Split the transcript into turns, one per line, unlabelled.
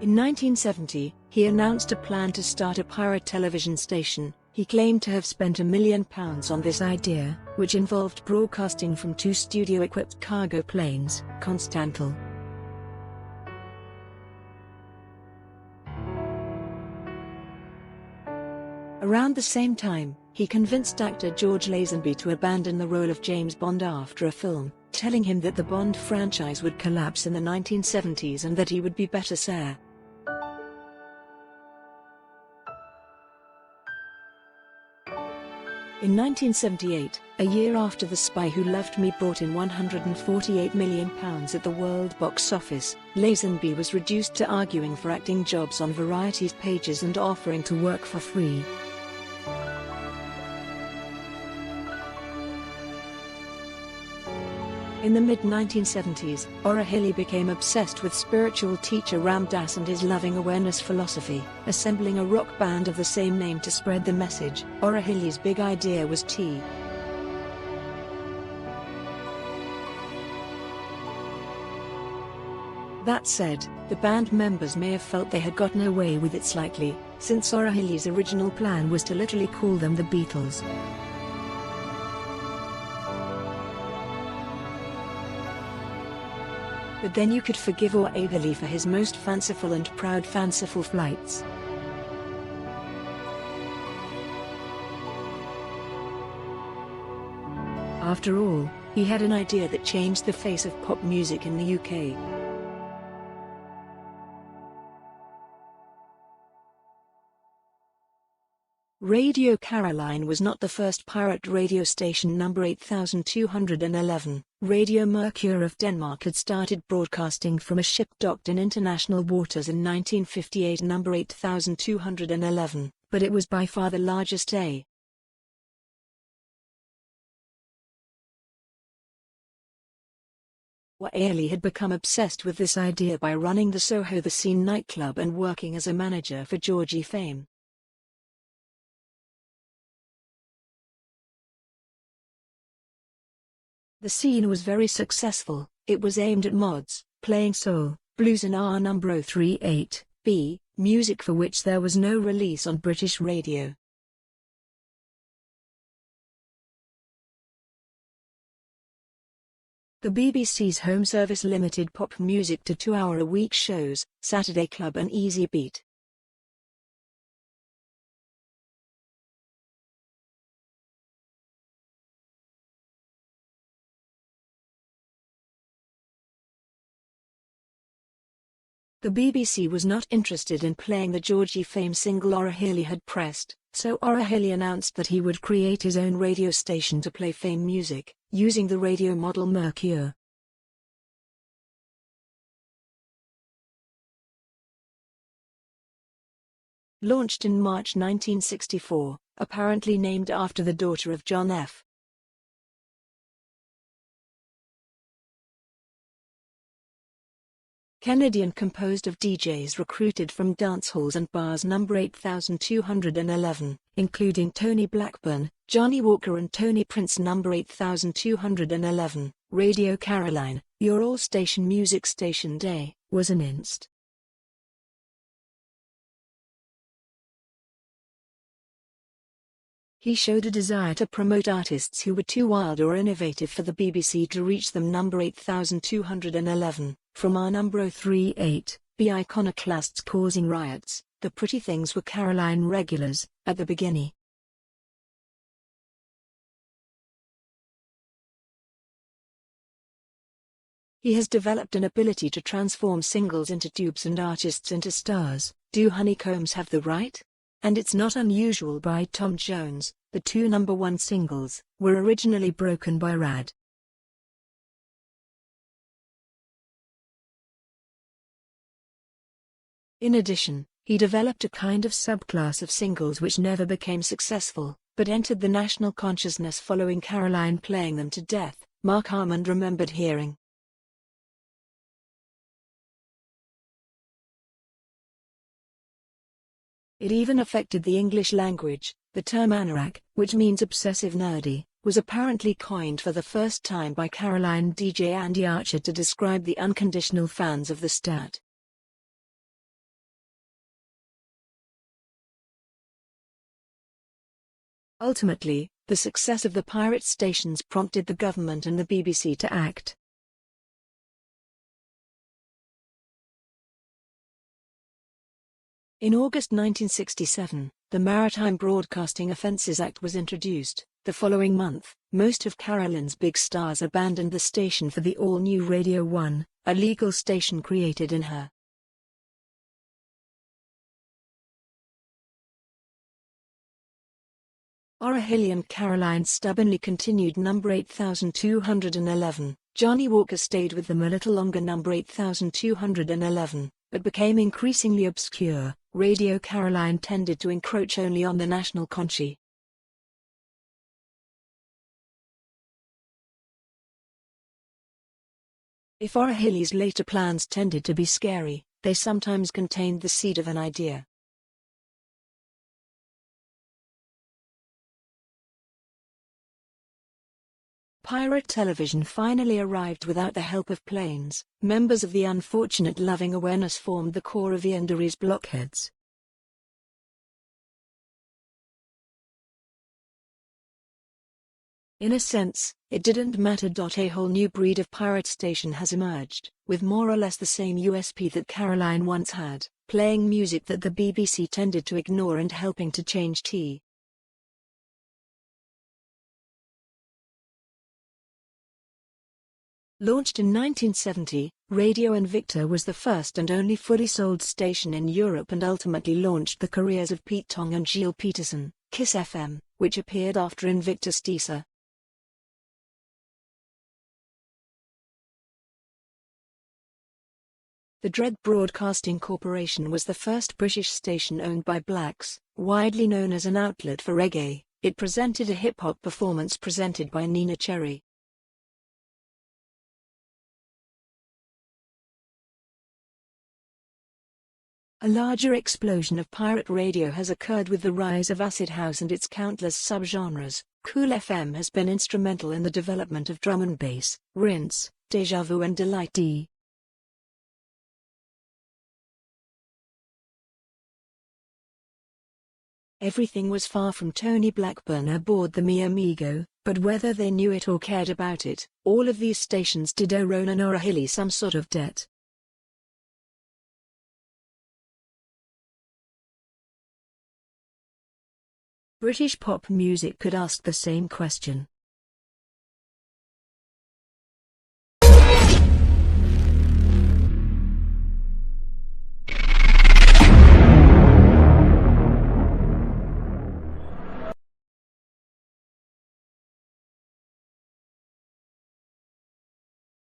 In 1970, he announced a plan to start a pirate television station. He claimed to have spent £1 million on this idea, which involved broadcasting from 2 studio-equipped cargo planes, Constantel. Around the same time, he convinced actor George Lazenby to abandon the role of James Bond after a film, telling him that the Bond franchise would collapse in the 1970s and that he would be better Sir. In 1978, a year after The Spy Who Loved Me brought in £148 million at the world box office, Lazenby was reduced to arguing for acting jobs on Variety's pages and offering to work for free. In the mid-1970s, ORahilly became obsessed with spiritual teacher Ram Dass and his loving awareness philosophy, assembling a rock band of the same name to spread the message. ORahilly's big idea was tea. That said, the band members may have felt they had gotten away with it slightly, since ORahilly's original plan was to literally call them the Beatles. But then you could forgive ORahilly for his most fanciful and proud fanciful flights. After all, he had an idea that changed the face of pop music in the UK. Radio Caroline was not the first pirate radio station. Number 8211, Radio Mercure of Denmark had started broadcasting from a ship docked in international waters in 1958. Number 8211, but it was by far the largest. ORahilly had become obsessed with this idea by running the Soho The Scene nightclub and working as a manager for Georgie fame. The Scene was very successful. It was aimed at mods, playing soul, blues and number 038B, music for which there was no release on British radio. The BBC's Home Service limited pop music to 2-hour-a-week shows, Saturday Club and Easy Beat. The BBC was not interested in playing the Georgie fame single ORahilly had pressed, so ORahilly announced that he would create his own radio station to play fame music, using the radio model Mercure. Launched in March 1964, apparently named after the daughter of John F. Kennedy and composed of DJs recruited from dance halls and bars. Number 8211, including Tony Blackburn, Johnny Walker and Tony Prince. Number 8211, Radio Caroline, your all-station music station. Day was announced. He showed a desire to promote artists who were too wild or innovative for the BBC to reach them. Number 8211, from our number 038, B iconoclasts causing riots. The Pretty Things were Caroline regulars, at the beginning. He has developed an ability to transform singles into tubes and artists into stars. Do honeycombs have the right? And It's Not Unusual by Tom Jones, the 2 number-1 singles, were originally broken by Rad. In addition, he developed a kind of subclass of singles which never became successful, but entered the national consciousness following Caroline playing them to death. Mark Harmon remembered hearing. It even affected the English language. The term anorak, which means obsessive nerdy, was apparently coined for the first time by Caroline DJ Andy Archer to describe the unconditional fans of the stat. Ultimately, the success of the pirate stations prompted the government and the BBC to act. In August 1967, the Maritime Broadcasting Offences Act was introduced. The following month, most of Caroline's big stars abandoned the station for the all-new Radio 1, a legal station created in her. ORahilly and Caroline stubbornly continued number 8211. Johnny Walker stayed with them a little longer, number 8211, but became increasingly obscure. Radio Caroline tended to encroach only on the national conscience. If ORahilly's later plans tended to be scary, they sometimes contained the seed of an idea. Pirate television finally arrived without the help of planes. Members of the unfortunate Loving Awareness formed the core of Iandary's blockheads. In a sense, it didn't matter. A whole new breed of pirate station has emerged, with more or less the same USP that Caroline once had, playing music that the BBC tended to ignore and helping to change tea. Launched in 1970, Radio Invicta was the first and only fully sold station in Europe and ultimately launched the careers of Pete Tong and Gilles Peterson. Kiss FM, which appeared after Invicta Stisa. The Dread Broadcasting Corporation was the first British station owned by blacks, widely known as an outlet for reggae. It presented a hip-hop performance presented by Nina Cherry. A larger explosion of pirate radio has occurred with the rise of acid house and its countless subgenres. Cool FM has been instrumental in the development of drum and bass, rinse, deja vu and delight D. Everything was far from Tony Blackburn aboard the Mi Amigo, but whether they knew it or cared about it, all of these stations did owe Ronan ORahilly some sort of debt. British pop music could ask the same question.